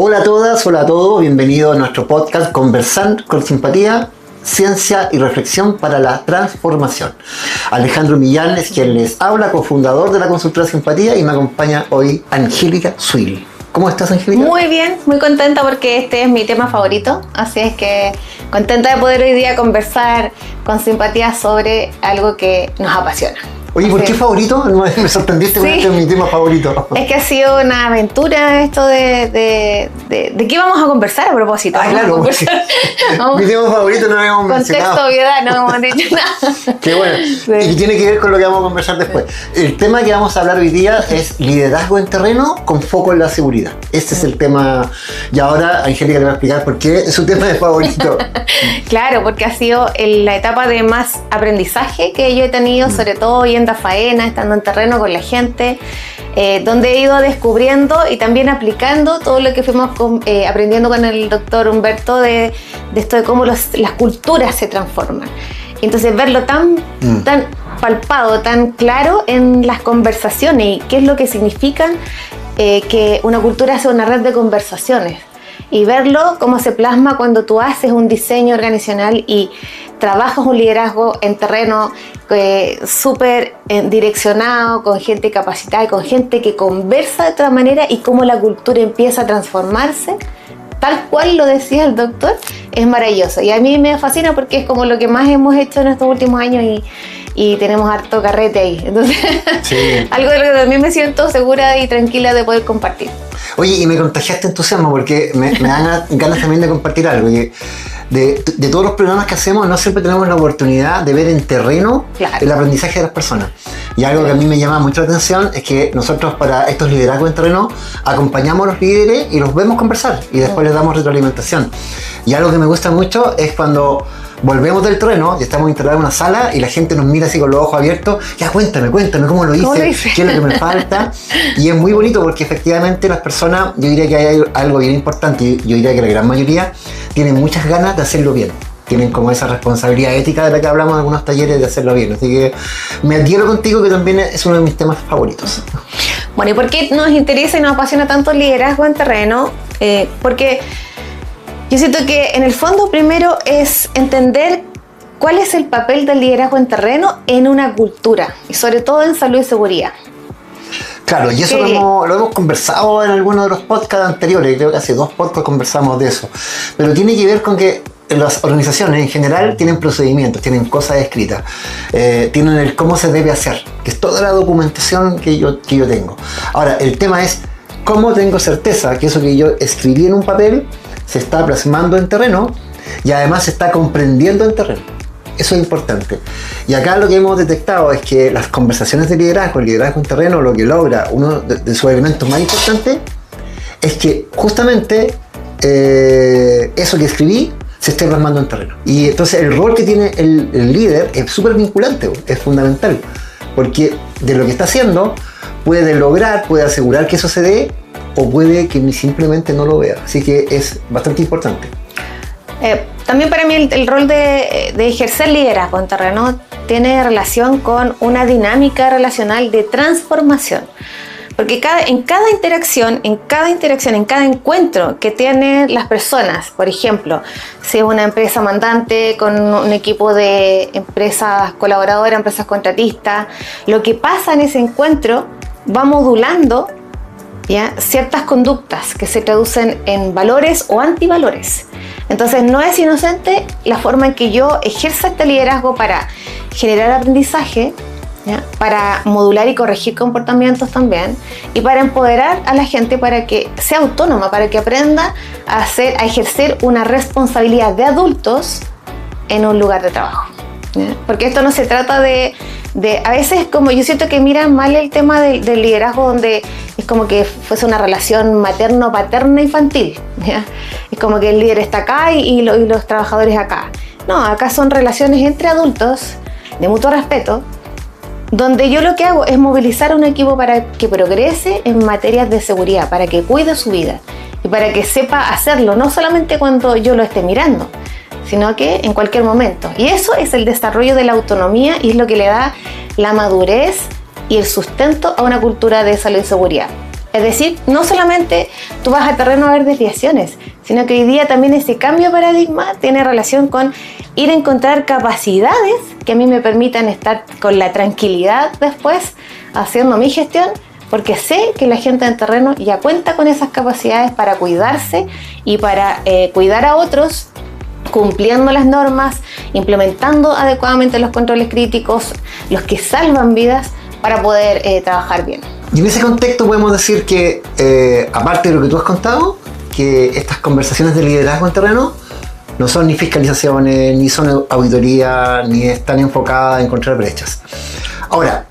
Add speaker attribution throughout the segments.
Speaker 1: Hola a todas, hola a todos, bienvenidos a nuestro podcast Conversar con Simpatía, Ciencia y Reflexión para la Transformación. Alejandro Millán es quien les habla, cofundador de la consultora Simpatía, y me acompaña hoy Angélica Zuil. ¿Cómo estás, Angélica?
Speaker 2: Muy bien, muy contenta porque este es mi tema favorito, así es que contenta de poder hoy día conversar con Simpatía sobre algo que nos apasiona.
Speaker 1: Oye, ¿por qué favorito? Me sorprendiste con este es mi tema favorito.
Speaker 2: Es que ha sido una aventura esto de qué vamos a conversar a propósito.
Speaker 1: Claro, mi tema favorito no lo habíamos mencionado.
Speaker 2: Contexto, obviedad, no hemos dicho nada.
Speaker 1: Qué bueno, sí. Y tiene que ver con lo que vamos a conversar después. El tema que vamos a hablar hoy día es liderazgo en terreno con foco en la seguridad. Este es el tema, y ahora Angélica le va a explicar por qué es su tema de favorito.
Speaker 2: Claro, porque ha sido la etapa de más aprendizaje que yo he tenido, sobre todo yendo a faena, estando en terreno con la gente, donde he ido descubriendo y también aplicando todo lo que fuimos aprendiendo con el doctor Humberto de esto de cómo las culturas se transforman. Entonces verlo tan palpado, tan claro en las conversaciones y qué es lo que significan que una cultura sea una red de conversaciones. Y verlo cómo se plasma cuando tú haces un diseño organizacional y trabajas un liderazgo en terreno súper direccionado, con gente capacitada y con gente que conversa de otra manera, y cómo la cultura empieza a transformarse, tal cual lo decía el doctor, es maravilloso. Y a mí me fascina porque es como lo que más hemos hecho en estos últimos años y tenemos harto carrete ahí. Entonces, sí. Algo de lo que también me siento segura y tranquila de poder compartir.
Speaker 1: Oye, y me contagiaste entusiasmo porque me dan ganas también de compartir algo. Que de todos los programas que hacemos, no siempre tenemos la oportunidad de ver en terreno el aprendizaje de las personas. Y algo que a mí me llama mucho la atención es que nosotros, para estos liderazgos en terreno, acompañamos a los líderes y los vemos conversar y después les damos retroalimentación. Y algo que me gusta mucho es cuando volvemos del terreno y estamos instalados en una sala y la gente nos mira así con los ojos abiertos. Ya, cuéntame cómo lo hice, qué es lo que me falta. Y es muy bonito porque efectivamente las personas, yo diría que hay algo bien importante, y yo diría que la gran mayoría tienen muchas ganas de hacerlo bien. Tienen como esa responsabilidad ética de la que hablamos en algunos talleres de hacerlo bien. Así que me adhiero contigo, que también es uno de mis temas favoritos.
Speaker 2: Bueno, ¿y por qué nos interesa y nos apasiona tanto el liderazgo en terreno? Porque yo siento que en el fondo primero es entender cuál es el papel del liderazgo en terreno en una cultura, y sobre todo en salud y seguridad.
Speaker 1: Claro, y eso lo hemos conversado en algunos de los podcasts anteriores. Creo que hace 2 podcasts conversamos de eso. Pero tiene que ver con que las organizaciones en general tienen procedimientos, tienen cosas escritas, tienen el cómo se debe hacer, que es toda la documentación que yo tengo. Ahora, el tema es cómo tengo certeza que eso que yo escribí en un papel se está plasmando en terreno y además se está comprendiendo en terreno. Eso es importante. Y acá lo que hemos detectado es que las conversaciones de liderazgo, el liderazgo en terreno, lo que logra, uno de sus elementos más importantes, es que justamente eso que escribí se esté plasmando en terreno. Y entonces el rol que tiene el líder es súper vinculante, es fundamental, porque de lo que está haciendo puede lograr, puede asegurar que eso se dé, o puede que simplemente no lo vea. Así que es bastante importante.
Speaker 2: También para mí el rol de ejercer liderazgo en terreno tiene relación con una dinámica relacional de transformación. Porque en cada interacción, en cada encuentro que tienen las personas, por ejemplo, si es una empresa mandante con un equipo de empresas colaboradoras, empresas contratistas, lo que pasa en ese encuentro va modulando ciertas conductas que se traducen en valores o antivalores. Entonces no es inocente la forma en que yo ejerzo este liderazgo para generar aprendizaje, para modular y corregir comportamientos también, y para empoderar a la gente para que sea autónoma, para que aprenda a ejercer una responsabilidad de adultos en un lugar de trabajo. Porque esto no se trata de a veces, como yo siento que miran mal el tema del liderazgo, donde es como que fuese una relación materno-paterna infantil, ¿ya? Es como que el líder está acá y los trabajadores acá. No, acá son relaciones entre adultos de mutuo respeto, donde yo lo que hago es movilizar a un equipo para que progrese en materias de seguridad, para que cuide su vida y para que sepa hacerlo, no solamente cuando yo lo esté mirando, sino que en cualquier momento. Y eso es el desarrollo de la autonomía y es lo que le da la madurez y el sustento a una cultura de salud y seguridad. Es decir, no solamente tú vas a terreno a ver desviaciones, sino que hoy día también ese cambio de paradigma tiene relación con ir a encontrar capacidades que a mí me permitan estar con la tranquilidad después haciendo mi gestión, porque sé que la gente en terreno ya cuenta con esas capacidades para cuidarse y para cuidar a otros, cumpliendo las normas, implementando adecuadamente los controles críticos, los que salvan vidas, para poder trabajar bien.
Speaker 1: Y en ese contexto podemos decir que, aparte de lo que tú has contado, que estas conversaciones de liderazgo en terreno no son ni fiscalizaciones, ni son auditoría, ni están enfocadas en encontrar brechas. Ahora,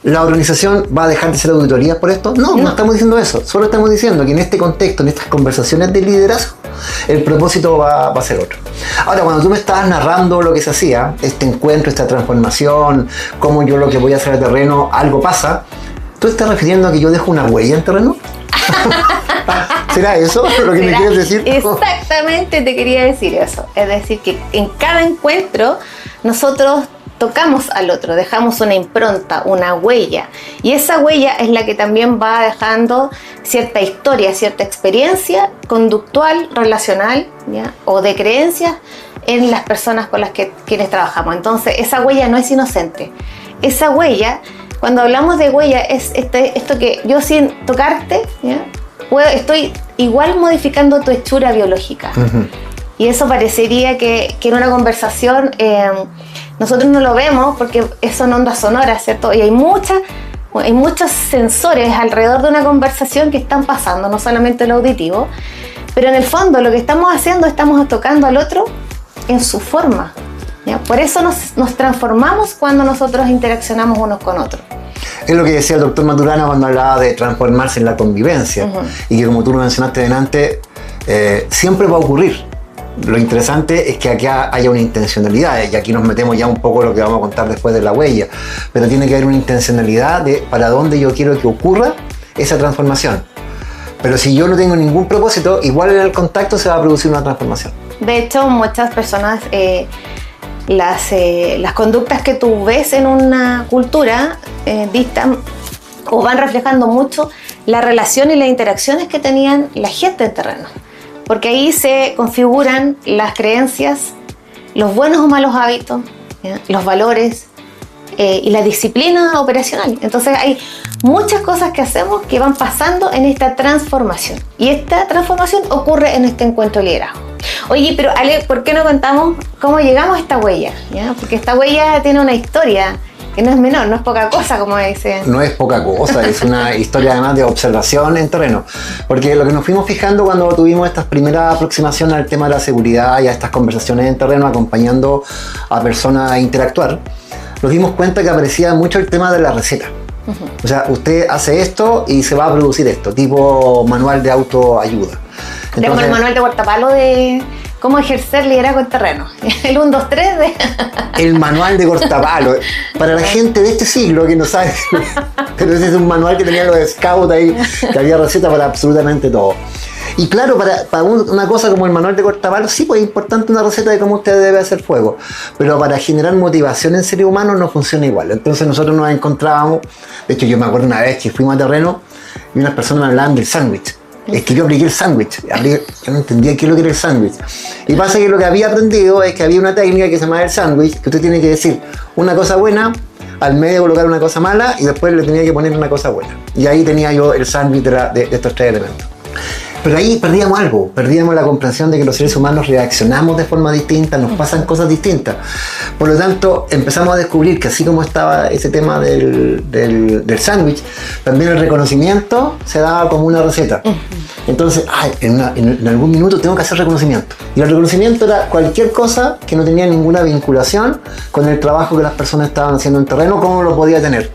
Speaker 1: ¿la organización va a dejar de ser auditoría por esto? No estamos diciendo eso. Solo estamos diciendo que en este contexto, en estas conversaciones de liderazgo, el propósito va a ser otro. Ahora, cuando tú me estabas narrando lo que se hacía, este encuentro, esta transformación, cómo yo lo que voy a hacer a terreno, algo pasa, ¿tú estás refiriendo a que yo dejo una huella en terreno? ¿Será eso lo que me quieres decir?
Speaker 2: Exactamente, te quería decir eso. Es decir, que en cada encuentro nosotros tocamos al otro, dejamos una impronta, una huella, y esa huella es la que también va dejando cierta historia, cierta experiencia conductual, relacional, ¿ya? O de creencias en las personas con las quienes trabajamos. Entonces esa huella no es inocente. Esa huella, cuando hablamos de huella, es esto que yo sin tocarte, ¿ya? Estoy igual modificando tu hechura biológica. Uh-huh. Y eso parecería que en una conversación nosotros no lo vemos porque son ondas sonoras, ¿cierto? Y hay muchos sensores alrededor de una conversación que están pasando, no solamente lo auditivo, pero en el fondo lo que estamos haciendo, estamos tocando al otro en su forma, ¿ya? Por eso nos transformamos cuando nosotros interaccionamos unos con otros.
Speaker 1: Es lo que decía el doctor Maturana cuando hablaba de transformarse en la convivencia. Uh-huh. Y que, como tú lo mencionaste delante, siempre va a ocurrir. Lo interesante es que aquí haya una intencionalidad, y aquí nos metemos ya un poco en lo que vamos a contar después de la huella, pero tiene que haber una intencionalidad de para dónde yo quiero que ocurra esa transformación. Pero si yo no tengo ningún propósito, igual en el contacto se va a producir una transformación.
Speaker 2: De hecho, muchas personas, las conductas que tú ves en una cultura dictan o van reflejando mucho la relación y las interacciones que tenían la gente en terreno. Porque ahí se configuran las creencias, los buenos o malos hábitos, ¿ya? Los valores y la disciplina operacional. Entonces hay muchas cosas que hacemos que van pasando en esta transformación. Y esta transformación ocurre en este encuentro de liderazgo. Oye, pero Ale, ¿por qué no contamos cómo llegamos a esta huella? ¿Ya? Porque esta huella tiene una historia que no es menor, no es poca cosa, como dicen.
Speaker 1: No es poca cosa, es una historia además de observación en terreno. Porque lo que nos fuimos fijando cuando tuvimos estas primeras aproximaciones al tema de la seguridad y a estas conversaciones en terreno, acompañando a personas a interactuar, nos dimos cuenta que aparecía mucho el tema de la receta. Uh-huh. O sea, usted hace esto y se va a producir esto, tipo manual de autoayuda.
Speaker 2: Tenemos el manual de Cortapalo de cómo ejercer liderazgo en terreno. El 1, 2, 3 de...
Speaker 1: El manual de Cortapalo. Para la gente de este siglo que no sabe, pero ese es un manual que tenían los scouts ahí, que había recetas para absolutamente todo. Y claro, para una cosa como el manual de Cortapalo, sí, pues es importante una receta de cómo usted debe hacer fuego, pero para generar motivación en seres humanos no funciona igual. Entonces nosotros nos encontrábamos, de hecho yo me acuerdo una vez que fuimos a terreno y unas personas me hablaban del sándwich. Es que yo apliqué el sándwich, yo no entendía qué es lo que era el sándwich. Y pasa que lo que había aprendido es que había una técnica que se llama el sándwich, que usted tiene que decir una cosa buena, al medio colocar una cosa mala y después le tenía que poner una cosa buena. Y ahí tenía yo el sándwich de estos tres elementos. Pero ahí perdíamos algo, perdíamos la comprensión de que los seres humanos reaccionamos de forma distinta, nos pasan cosas distintas. Por lo tanto, empezamos a descubrir que así como estaba ese tema del sándwich, también el reconocimiento se daba como una receta. Entonces, en algún minuto tengo que hacer reconocimiento. Y el reconocimiento era cualquier cosa que no tenía ninguna vinculación con el trabajo que las personas estaban haciendo en terreno, como lo podía tener.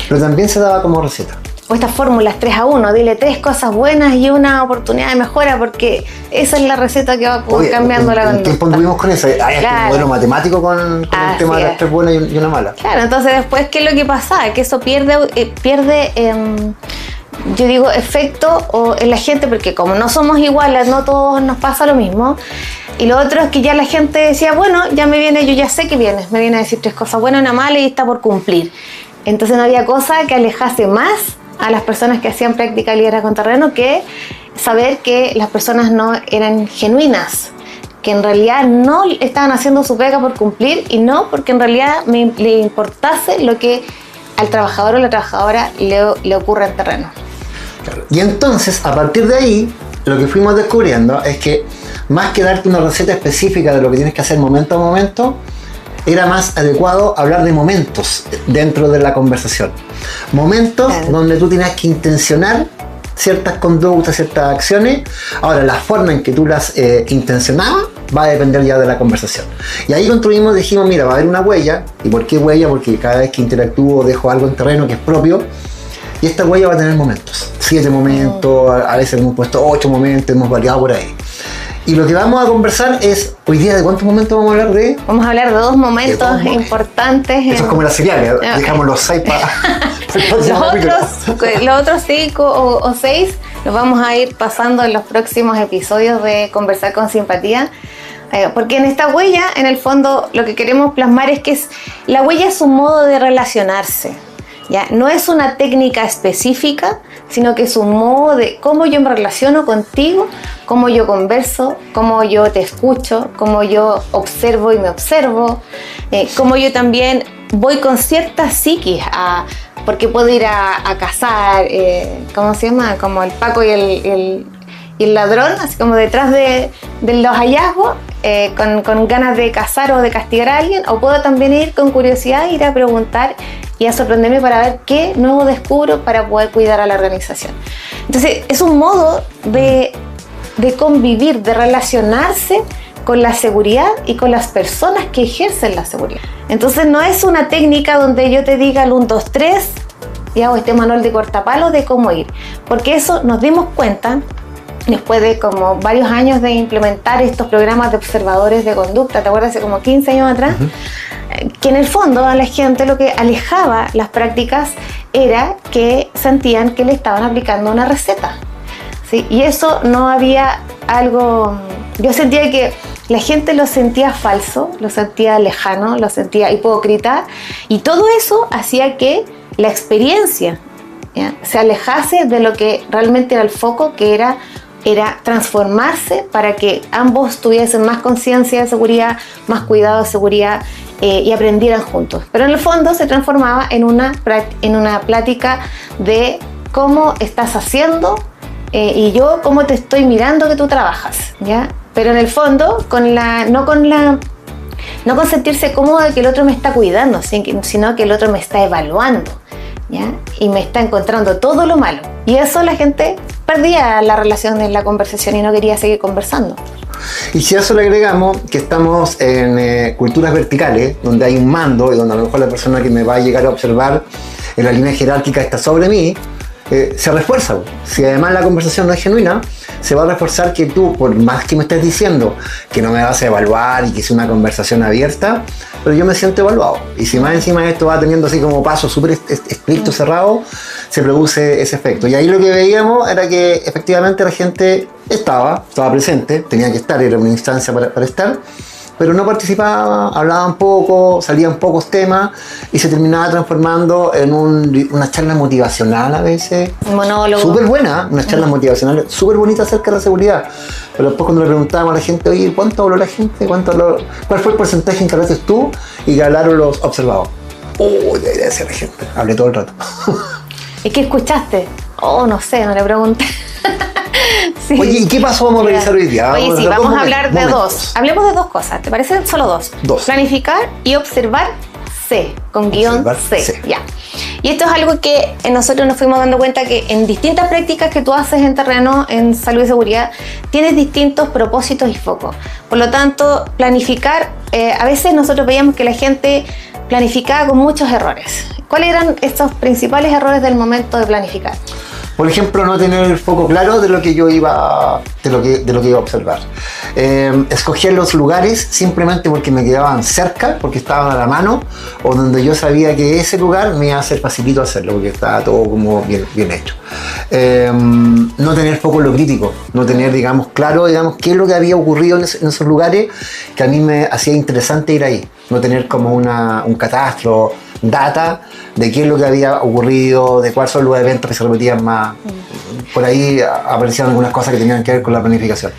Speaker 1: Pero también se daba como receta.
Speaker 2: O estas fórmulas 3-1, dile 3 cosas buenas y una oportunidad de mejora, porque esa es la receta que va cambiando la conducta.
Speaker 1: ¿En qué tiempo anduvimos con eso? Hay un modelo matemático con el tema de las 3 buenas y una mala.
Speaker 2: Claro, entonces después, ¿qué es lo que pasa? Que eso pierde yo digo, efecto en la gente, porque como no somos iguales, no todos nos pasa lo mismo. Y lo otro es que ya la gente decía, bueno, ya me viene, yo ya sé que viene, me viene a decir 3 cosas buenas y una mala y está por cumplir. Entonces no había cosa que alejase más a las personas que hacían práctica de liderazgo en terreno que saber que las personas no eran genuinas, que en realidad no estaban haciendo su pega por cumplir y no porque en realidad le importase lo que al trabajador o la trabajadora le ocurre en terreno.
Speaker 1: Claro. Y entonces, a partir de ahí, lo que fuimos descubriendo es que más que darte una receta específica de lo que tienes que hacer momento a momento, era más adecuado hablar de momentos dentro de la conversación. Momentos donde tú tienes que intencionar ciertas conductas, ciertas acciones. Ahora, la forma en que tú las intencionabas va a depender ya de la conversación. Y ahí construimos, dijimos, mira, va a haber una huella. ¿Y por qué huella? Porque cada vez que interactúo dejo algo en terreno que es propio. Y esta huella va a tener momentos. 7 momentos, a veces hemos puesto 8 momentos, hemos variado por ahí. Y lo que vamos a conversar es, hoy día, ¿de cuántos momentos vamos a hablar de?
Speaker 2: Vamos a hablar de 2 momentos importantes.
Speaker 1: Eso es como las cereales, dejamos los 6 para el próximo capítulo.
Speaker 2: Los otros 5 o 6 los vamos a ir pasando en los próximos episodios de Conversar con Simpatía. Porque en esta huella, en el fondo, lo que queremos plasmar es que la huella es un modo de relacionarse. ¿Ya? No es una técnica específica, sino que es un modo de cómo yo me relaciono contigo, cómo yo converso, cómo yo te escucho, cómo yo observo y me observo, cómo yo también voy con cierta psiquis, porque puedo ir a cazar, ¿cómo se llama? Como el Paco y el ladrón, así como detrás de los hallazgos, con ganas de cazar o de castigar a alguien, o puedo también ir con curiosidad, ir a preguntar y a sorprenderme para ver qué nuevo descubro para poder cuidar a la organización. Entonces, es un modo de convivir, de relacionarse con la seguridad y con las personas que ejercen la seguridad. Entonces, no es una técnica donde yo te diga el 1, 2, 3 y hago este manual de cortapalos de cómo ir, porque eso nos dimos cuenta después de como varios años de implementar estos programas de observadores de conducta, ¿te acuerdas? Hace como 15 años atrás, que en el fondo a la gente lo que alejaba las prácticas era que sentían que le estaban aplicando una receta, ¿sí? Y eso no había algo, yo sentía que la gente lo sentía falso, lo sentía lejano, lo sentía hipócrita, y todo eso hacía que la experiencia, ¿ya?, se alejase de lo que realmente era el foco, que era transformarse para que ambos tuviesen más conciencia de seguridad, más cuidado de seguridad y aprendieran juntos. Pero en el fondo se transformaba en una plática de cómo estás haciendo y yo cómo te estoy mirando que tú trabajas, ¿ya? Pero en el fondo, no con sentirse cómodo de que el otro me está cuidando, sino que el otro me está evaluando, ¿ya? Y me está encontrando todo lo malo. Y eso la gente perdía la relación en la conversación y no quería seguir conversando.
Speaker 1: Y si a eso le agregamos que estamos en culturas verticales, donde hay un mando y donde a lo mejor la persona que me va a llegar a observar en la línea jerárquica está sobre mí, se refuerza. Si además la conversación no es genuina, se va a reforzar que tú, por más que me estés diciendo que no me vas a evaluar y que es una conversación abierta, pero yo me siento evaluado. Y si más encima esto va teniendo así como pasos súper estrictos, cerrados, se produce ese efecto. Y ahí lo que veíamos era que efectivamente la gente estaba presente, tenía que estar, era una instancia para estar, pero no participaba, hablaban poco, salían pocos temas y se terminaba transformando en una charla motivacional a veces.
Speaker 2: Un monólogo.
Speaker 1: Súper buena, una charla motivacional súper bonita acerca de la seguridad. Pero después cuando le preguntábamos a la gente, oye, ¿cuánto habló la gente? ¿Cuál fue el porcentaje en que hablaste tú y que hablaron los observados? Debería decir la gente, hablé todo el rato.
Speaker 2: ¿Y qué escuchaste? No sé, no le pregunté. Sí.
Speaker 1: Oye, ¿y qué pasó? Vamos a revisar hoy día.
Speaker 2: Oye, sí, vamos a hablar de dos. Hablemos de 2 cosas, ¿te parecen? Solo 2. Planificar y observar C, con guión C. Ya. Y esto es algo que nosotros nos fuimos dando cuenta que en distintas prácticas que tú haces en terreno, en salud y seguridad, tienes distintos propósitos y focos. Por lo tanto, planificar, a veces nosotros veíamos que la gente planificaba con muchos errores. ¿Cuáles eran estos principales errores del momento de planificar?
Speaker 1: Por ejemplo, no tener el foco claro de lo que yo iba a observar. Escoger los lugares simplemente porque me quedaban cerca, porque estaban a la mano, o donde yo sabía que ese lugar me iba a ser facilito hacerlo, porque estaba todo como bien hecho. No tener foco en lo crítico, no tener, claro, qué es lo que había ocurrido en esos lugares que a mí me hacía interesante ir ahí. No tener como un catastro data de qué es lo que había ocurrido, de cuáles son los eventos que se repetían más. Por ahí aparecían algunas cosas que tenían que ver con la planificación.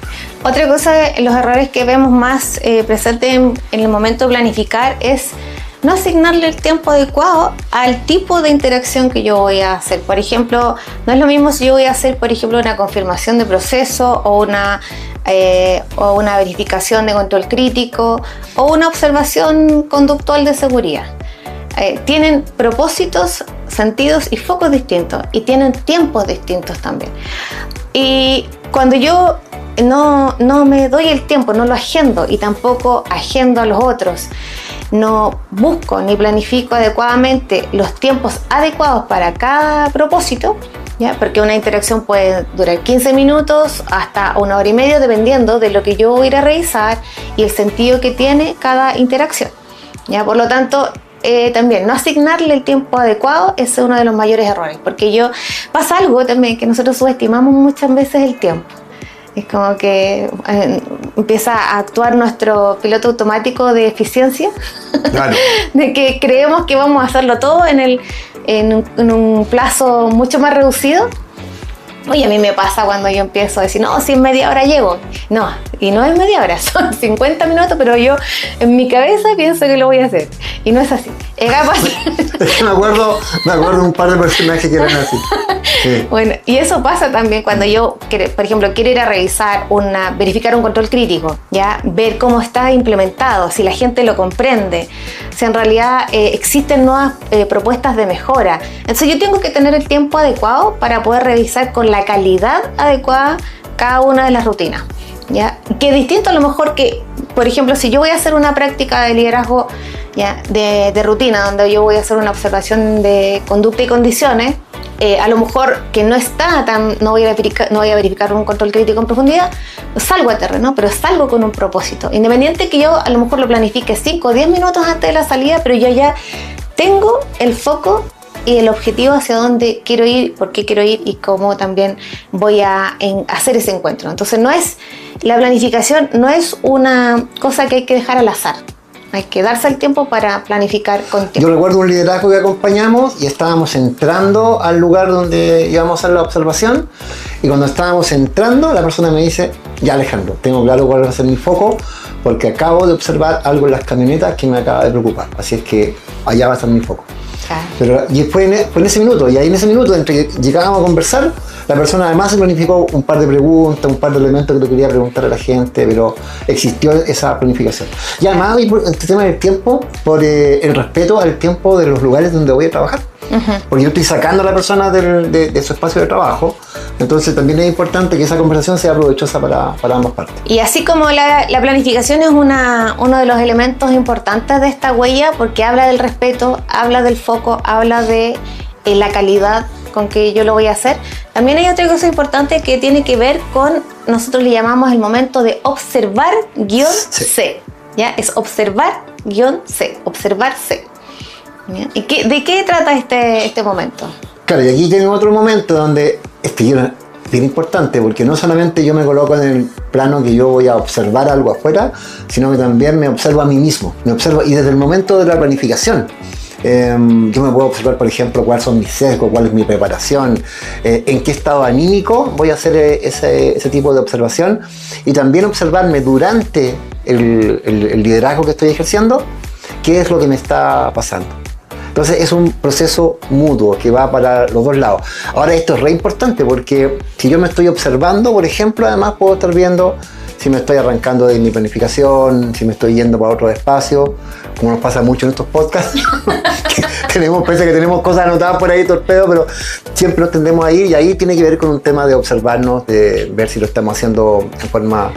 Speaker 2: Otra cosa, los errores que vemos más presentes en el momento de planificar es no asignarle el tiempo adecuado al tipo de interacción que yo voy a hacer. Por ejemplo, no es lo mismo si yo voy a hacer, por ejemplo, una confirmación de proceso o una verificación de control crítico o una observación conductual de seguridad. Tienen propósitos, sentidos y focos distintos y tienen tiempos distintos también. Y cuando yo no me doy el tiempo, no lo agendo y tampoco agendo a los otros, no busco ni planifico adecuadamente los tiempos adecuados para cada propósito, ¿ya? Porque una interacción puede durar 15 minutos hasta 1 hora y media dependiendo de lo que yo voy a ir a revisar y el sentido que tiene cada interacción, ¿ya? Por lo tanto, también no asignarle el tiempo adecuado es uno de los mayores errores, porque pasa algo también que nosotros subestimamos muchas veces el tiempo. Es como que empieza a actuar nuestro piloto automático de eficiencia, claro. De que creemos que vamos a hacerlo todo en un plazo mucho más reducido. Oye, a mí me pasa cuando yo empiezo a decir, no, si en media hora llego. No, y no es media hora, son 50 minutos, pero yo en mi cabeza pienso que lo voy a hacer. Y no es así. Es capaz.
Speaker 1: me acuerdo de un par de personajes que eran así. Sí.
Speaker 2: Bueno, y eso pasa también cuando yo, por ejemplo, quiero ir a revisar, verificar un control crítico, ¿ya? Ver cómo está implementado, si la gente lo comprende, si en realidad existen nuevas propuestas de mejora. Entonces yo tengo que tener el tiempo adecuado para poder revisar con la calidad adecuada cada una de las rutinas, ¿ya? Que es distinto a lo mejor que, por ejemplo, si yo voy a hacer una práctica de liderazgo, ¿ya? de rutina, donde yo voy a hacer una observación de conducta y condiciones, a lo mejor que no voy a verificar un control crítico en profundidad, salgo a terreno, pero salgo con un propósito. Independiente que yo a lo mejor lo planifique 5 o 10 minutos antes de la salida, pero yo ya tengo el foco y el objetivo hacia dónde quiero ir, por qué quiero ir y cómo también voy a hacer ese encuentro. Entonces la planificación no es una cosa que hay que dejar al azar. Hay que darse el tiempo para planificar con tiempo.
Speaker 1: Yo recuerdo un liderazgo que acompañamos y estábamos entrando al lugar donde íbamos a hacer la observación, y cuando estábamos entrando la persona me dice, ya Alejandro, tengo claro cuál va a ser mi foco porque acabo de observar algo en las camionetas que me acaba de preocupar, así es que allá va a estar mi foco. Pero, y fue en ese minuto, y ahí en ese minuto, entre que llegábamos a conversar, la persona además se planificó un par de preguntas, un par de elementos que le quería preguntar a la gente, pero existió esa planificación. Y además, este tema del tiempo, por el respeto al tiempo de los lugares donde voy a trabajar. Uh-huh. Porque yo estoy sacando a la persona de su espacio de trabajo, entonces también es importante que esa conversación sea provechosa para ambas partes.
Speaker 2: Y así como la planificación es uno de los elementos importantes de esta huella, porque habla del respeto, habla del foco, habla de la calidad con que yo lo voy a hacer, también hay otra cosa importante que tiene que ver con, nosotros le llamamos el momento de observar-C, ¿ya? Es observar-C, observar-C. ¿Y de qué trata este momento?
Speaker 1: Claro, y aquí tengo otro momento donde es bien importante, porque no solamente yo me coloco en el plano que yo voy a observar algo afuera, sino que también me observo a mí mismo, y desde el momento de la planificación. Yo me puedo observar, por ejemplo, cuáles son mis sesgos, cuál es mi preparación, en qué estado anímico voy a hacer ese tipo de observación, y también observarme durante el liderazgo que estoy ejerciendo, qué es lo que me está pasando. Entonces es un proceso mutuo que va para los dos lados. Ahora esto es re importante porque si yo me estoy observando, por ejemplo, además puedo estar viendo si me estoy arrancando de mi planificación, si me estoy yendo para otro espacio, como nos pasa mucho en estos podcasts. Pese a que tenemos cosas anotadas por ahí, torpedo, pero siempre nos tendemos a ir, y ahí tiene que ver con un tema de observarnos, de ver si lo estamos haciendo en forma...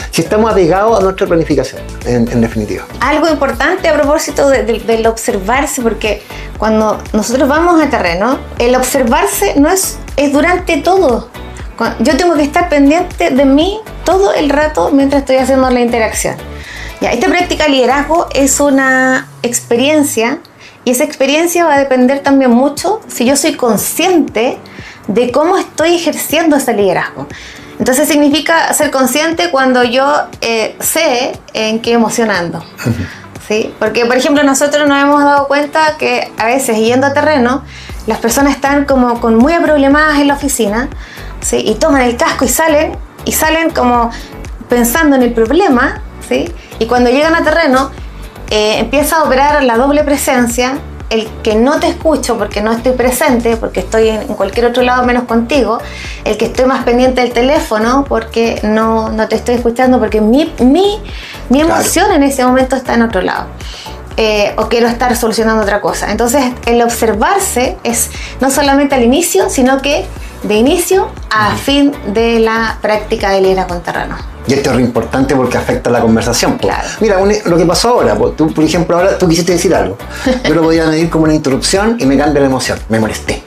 Speaker 1: Si estamos apegados a nuestra planificación, en definitiva.
Speaker 2: Algo importante a propósito del observarse, porque cuando nosotros vamos a terreno, el observarse no es durante todo. Yo tengo que estar pendiente de mí todo el rato mientras estoy haciendo la interacción. Ya, esta práctica de liderazgo es una experiencia, y esa experiencia va a depender también mucho si yo soy consciente de cómo estoy ejerciendo ese liderazgo. Entonces significa ser consciente cuando yo sé en qué emocionando. ¿sí? Porque, por ejemplo, nosotros nos hemos dado cuenta que a veces yendo a terreno, las personas están como con muy problemadas en la oficina, ¿sí? Y toman el casco y salen como pensando en el problema, ¿sí? Y cuando llegan a terreno, empieza a operar la doble presencia, el que no te escucho porque no estoy presente, porque estoy en cualquier otro lado menos contigo, el que estoy más pendiente del teléfono porque no te estoy escuchando, porque mi emoción en ese momento está en otro lado. O quiero estar solucionando otra cosa. Entonces, el observarse es no solamente al inicio, sino que de inicio a fin de la práctica de liderazgo en terreno.
Speaker 1: Y esto es re importante porque afecta a la conversación.
Speaker 2: Claro.
Speaker 1: Mira, lo que pasó ahora, tú, por ejemplo, ahora tú quisiste decir algo. Yo lo podía medir como una interrupción y me cambia la emoción. Me molesté,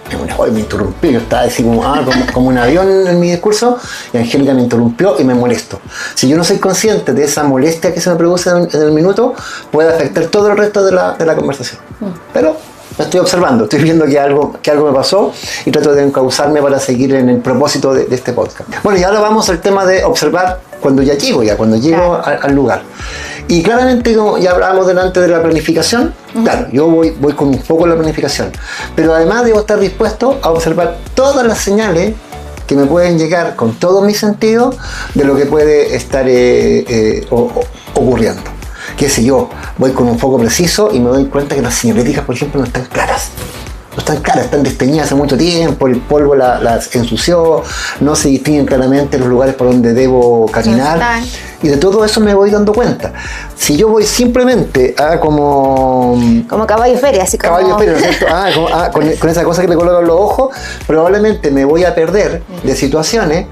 Speaker 1: me interrumpí. Yo estaba así como un avión en mi discurso y Angélica me interrumpió y me molesto. Si yo no soy consciente de esa molestia que se me produce en el minuto, puede afectar todo el resto de la conversación. Pero me estoy observando, estoy viendo que algo me pasó y trato de encauzarme para seguir en el propósito de este podcast. Bueno, y ahora vamos al tema de observar cuando llego al lugar. Y claramente, como ya hablábamos delante de la planificación, claro, yo voy con un foco en la planificación, pero además debo estar dispuesto a observar todas las señales que me pueden llegar con todos mis sentidos de lo que puede estar ocurriendo. Qué sé yo, voy con un foco preciso y me doy cuenta que las señaléticas, por ejemplo, no están claras. No están claras, están desteñidas hace mucho tiempo, el polvo las ensució, no se distinguen claramente los lugares por donde debo caminar. Y de todo eso me voy dando cuenta. Si yo voy simplemente como
Speaker 2: caballo feria, así como...
Speaker 1: Caballo feria, ¿no es cierto? Con esa cosa que me colocan los ojos, probablemente me voy a perder de situaciones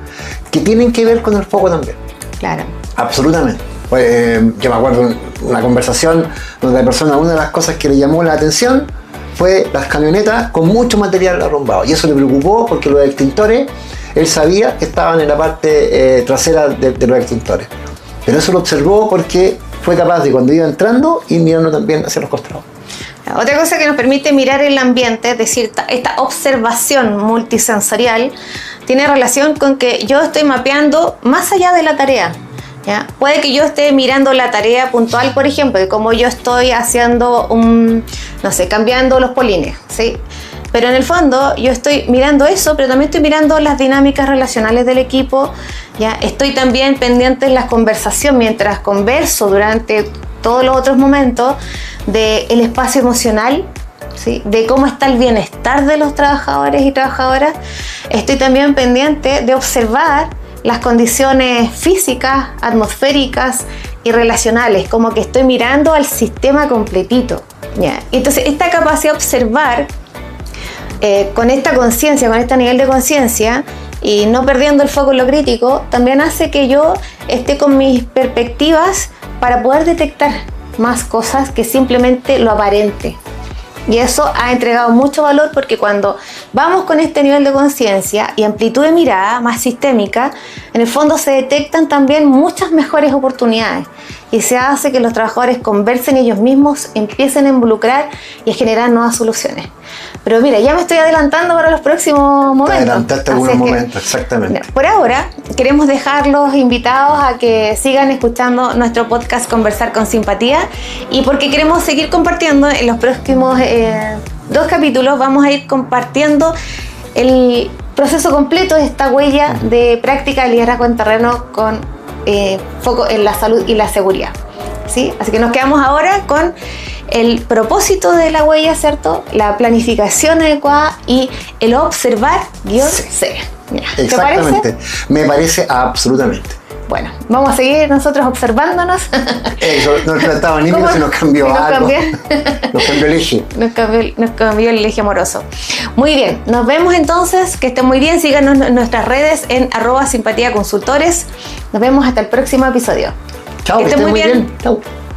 Speaker 1: que tienen que ver con el foco también.
Speaker 2: Claro.
Speaker 1: Absolutamente. Yo me acuerdo de una conversación donde la persona, una de las cosas que le llamó la atención fue las camionetas con mucho material arrumbado, y eso le preocupó porque los extintores, él sabía que estaban en la parte trasera de los extintores, pero eso lo observó porque fue capaz de, cuando iba entrando, ir mirando también hacia los costados.
Speaker 2: Otra cosa que nos permite mirar el ambiente, es decir, esta observación multisensorial, tiene relación con que yo estoy mapeando más allá de la tarea. ¿Ya? Puede que yo esté mirando la tarea puntual, por ejemplo, de cómo yo estoy haciendo cambiando los polines, ¿sí? Pero en el fondo yo estoy mirando eso, pero también estoy mirando las dinámicas relacionales del equipo, ¿ya? Estoy también pendiente de la conversación mientras converso durante todos los otros momentos del espacio emocional, ¿sí? De cómo está el bienestar de los trabajadores y trabajadoras. Estoy también pendiente de observar las condiciones físicas, atmosféricas y relacionales, como que estoy mirando al sistema completito. ¿Ya? Entonces, esta capacidad de observar con esta conciencia, con este nivel de conciencia y no perdiendo el foco en lo crítico, también hace que yo esté con mis perspectivas para poder detectar más cosas que simplemente lo aparente. Y eso ha entregado mucho valor, porque cuando vamos con este nivel de conciencia y amplitud de mirada más sistémica, en el fondo se detectan también muchas mejores oportunidades y se hace que los trabajadores conversen ellos mismos, empiecen a involucrar y a generar nuevas soluciones. Pero mira, ya me estoy adelantando para los próximos momentos.
Speaker 1: Te adelantaste algunos momentos, exactamente.
Speaker 2: Mira, por ahora queremos dejarlos invitados a que sigan escuchando nuestro podcast Conversar con Simpatía, y porque queremos seguir compartiendo en los próximos 2 capítulos, vamos a ir compartiendo el proceso completo de esta huella de práctica de liderazgo en terreno con foco en la salud y la seguridad, ¿sí? Así que nos quedamos ahora con el propósito de la huella, ¿cierto? La planificación adecuada y el observar _C. ¿Te
Speaker 1: Exactamente.
Speaker 2: parece?
Speaker 1: Me parece absolutamente.
Speaker 2: Bueno, vamos a seguir nosotros observándonos.
Speaker 1: Eso, no trataba ni se nos cambió algo. Nos cambió el eje.
Speaker 2: Nos cambió el eje amoroso. Muy bien, nos vemos entonces, que estén muy bien. Síganos en nuestras redes en @simpatiaconsultores. Nos vemos hasta el próximo episodio.
Speaker 1: Chao, que estén muy bien. Chao.